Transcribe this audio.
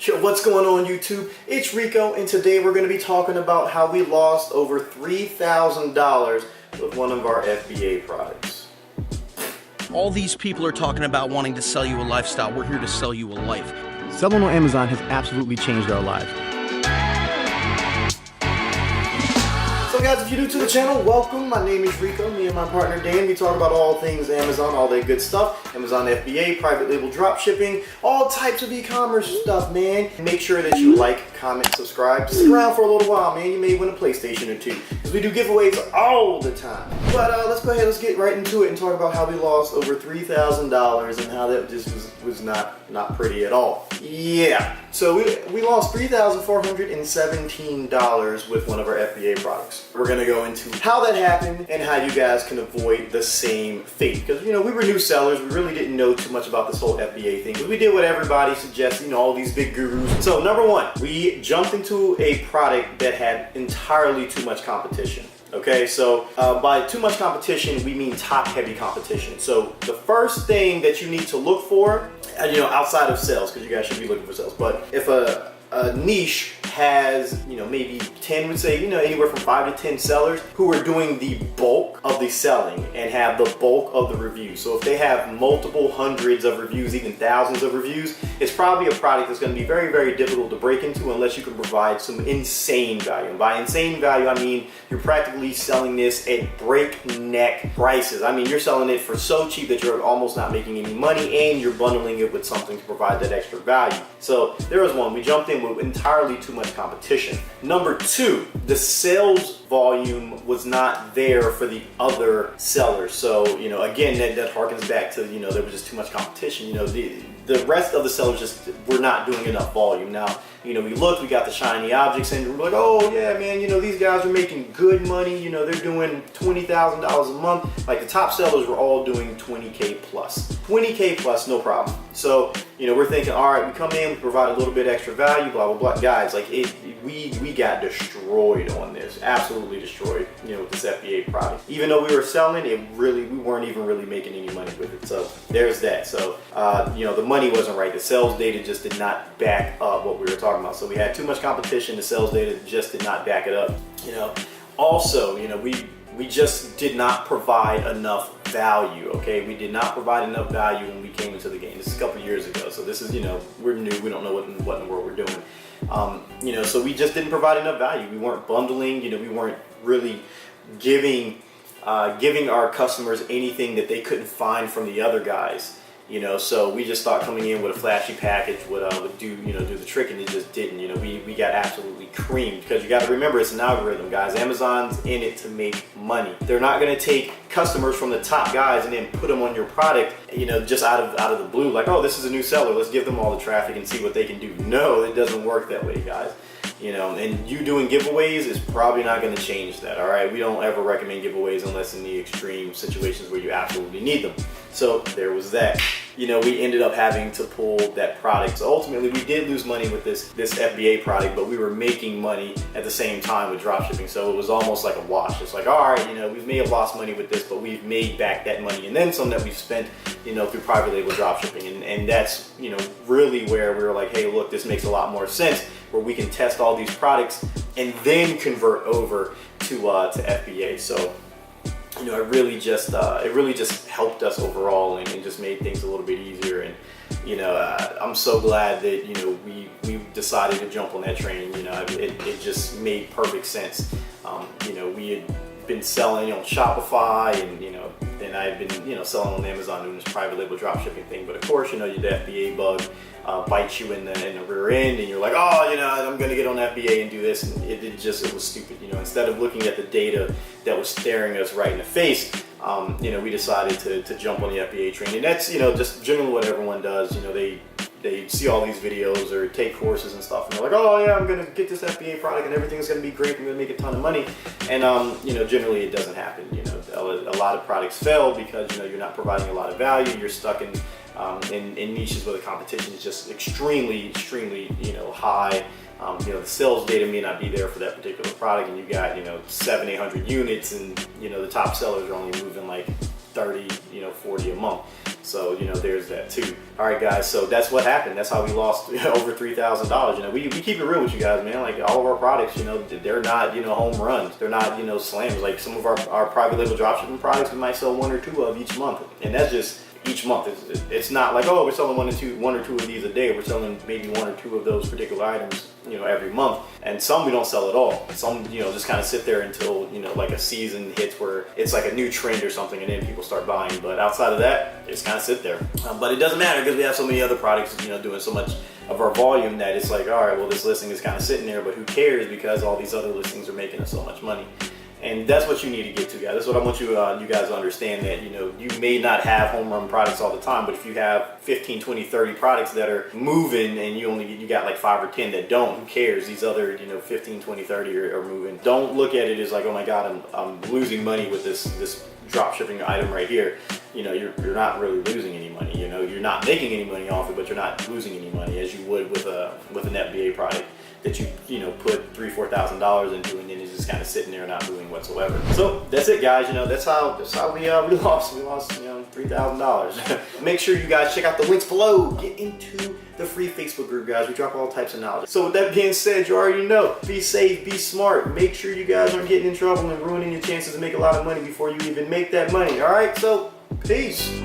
Yo, what's going on YouTube? It's Rico, and today we're going to be talking about how we lost over $3,000 with one of our FBA products. All these people are talking about wanting to sell you a lifestyle. We're here to sell you a life. Selling on Amazon has absolutely changed our lives. So guys, if you're new to the channel, welcome. My name is Rico. Me and my partner Dan, we talk about all things Amazon, all that good stuff. Amazon FBA, private label drop shipping, all types of e-commerce stuff, man. Make sure that you like, comment, subscribe. Stick around for a little while, man. You may win a PlayStation or two, because we do giveaways all the time. But let's go ahead, let's get right into it and talk about how we lost over $3,000 and how that just was not pretty at all. Yeah, so we lost $3,417 with one of our FBA products. We're gonna go into how that happened and how you guys can avoid the same fate. Because, you know, we were new sellers, we really didn't know too much about this whole FBA thing. But we did what everybody suggests, you know, all these big gurus. So number one, we jumped into a product that had entirely too much competition. Okay, so by too much competition, we mean top-heavy competition. So the first thing that you need to look for, you know, outside of sales, because you guys should be looking for sales, but if a niche has, you know, maybe 10, would say, you know, anywhere from 5 to 10 sellers who are doing the bulk of the selling and have the bulk of the reviews. So if they have multiple hundreds of reviews, even thousands of reviews, it's probably a product that's going to be very, very difficult to break into unless you can provide some insane value. And by insane value, I mean you're practically selling this at breakneck prices. I mean, you're selling it for so cheap that you're almost not making any money, and you're bundling it with something to provide that extra value. So there was one. We jumped in with entirely too much competition. Number two, the sales volume was not there for the other sellers. So, you know, again, that harkens back to, you know, there was just too much competition. You know, the rest of the sellers just were not doing enough volume. Now, you know, we looked, we got the shiny objects, and we're like, oh yeah, man, you know, these guys are making good money. You know, they're doing $20,000 a month. Like the top sellers were all doing 20K plus. 20K plus, no problem. So, you know, we're thinking, all right, we come in, we provide a little bit extra value, blah, blah, blah. Guys, like we got destroyed on this, absolutely destroyed, you know, with this FBA product. Even though we were selling it, we weren't even really making any money with it. So there's that. So, you know, the money wasn't right. The sales data just did not back up what we were talking about. So we had too much competition. The sales data just did not back it up. You know, also, you know, we just did not provide enough value. Okay, we did not provide enough value when we came into the game. This is a couple years ago. So this is, you know, we're new. We don't know what in the world we're doing. You know, so we just didn't provide enough value. We weren't bundling. You know, we weren't really giving our customers anything that they couldn't find from the other guys. You know, so we just thought coming in with a flashy package would do the trick, and it just didn't. You know, we got absolutely creamed, because you got to remember, it's an algorithm, guys. Amazon's in it to make money. They're not going to take customers from the top guys and then put them on your product, you know, just out of the blue, like, oh, this is a new seller, let's give them all the traffic and see what they can do. No, it doesn't work that way, guys. You know, and you doing giveaways is probably not going to change that. All right, we don't ever recommend giveaways unless in the extreme situations where you absolutely need them. So there was that. You know, we ended up having to pull that product. So ultimately, we did lose money with this FBA product, but we were making money at the same time with dropshipping. So it was almost like a wash. It's like, all right, you know, we may have lost money with this, but we've made back that money and then some that we've spent, you know, through private label dropshipping. And that's, you know, really where we were like, hey, look, this makes a lot more sense, where we can test all these products and then convert over to FBA. So, you know, it really just helped us overall and just made things a little bit easier. And, you know, I'm so glad that, you know, we decided to jump on that train. You know, it just made perfect sense. You know, we had been selling on Shopify, and, you know, and I had been, you know, selling on Amazon doing this private label dropshipping thing. But of course, you know, the FBA bug bites you in the rear end, and you're like, oh, you know, I'm gonna get on FBA and do this, and it was stupid. You know, instead of looking at the data that was staring us right in the face, you know, we decided to jump on the FBA train. And that's, you know, just generally what everyone does. You know, they see all these videos or take courses and stuff, and they're like, oh yeah, I'm gonna get this FBA product and everything's gonna be great, I'm gonna make a ton of money. And you know, generally it doesn't happen. You know, a lot of products fail because, you know, you're not providing a lot of value. You're stuck in niches where the competition is just extremely, you know, high. You know, the sales data may not be there for that particular product, and you got, you know, 700-800 units, and, you know, the top sellers are only moving like 30, you know, 40 a month. So, you know, there's that too. All right, guys, so that's what happened. That's how we lost over $3,000. You know, we keep it real with you guys, man. Like, all of our products, you know, they're not, you know, home runs. They're not, you know, slams. Like, some of our private label dropshipping products, we might sell 1 or 2 of each month. And that's just each month. It's not like, oh, we're selling 1 or 2 of these a day. We're selling maybe 1 or 2 of those particular items, you know, every month. And some we don't sell at all. Some, you know, just kind of sit there until, you know, like a season hits where it's like a new trend or something, and then people start buying. But outside of that, they just kind of sit there. But it doesn't matter because we have so many other products, you know, doing so much of our volume that it's like, all right, well, this listing is kind of sitting there, but who cares, because all these other listings are making us so much money. And that's what you need to get to, guys. That's what I want you guys to understand, that, you know, you may not have home run products all the time, but if you have 15, 20, 30 products that are moving and you got like 5 or 10 that don't, who cares? These other, you know, 15, 20, 30 are moving. Don't look at it as like, oh my God, I'm losing money with this drop shipping item right here. You know, you're not really losing any money. You know, you're not making any money off it, but you're not losing any money as you would with an FBA product that you know, put $3,000-$4,000 into, and then it's just kind of sitting there not moving whatsoever. So that's it, guys. You know, that's how we lost, you know, $3,000. Make sure you guys check out the links below. Get into the free Facebook group, guys. We drop all types of knowledge. So with that being said, you already know, be safe, be smart. Make sure you guys aren't getting in trouble and ruining your chances to make a lot of money before you even make that money. All right, so peace.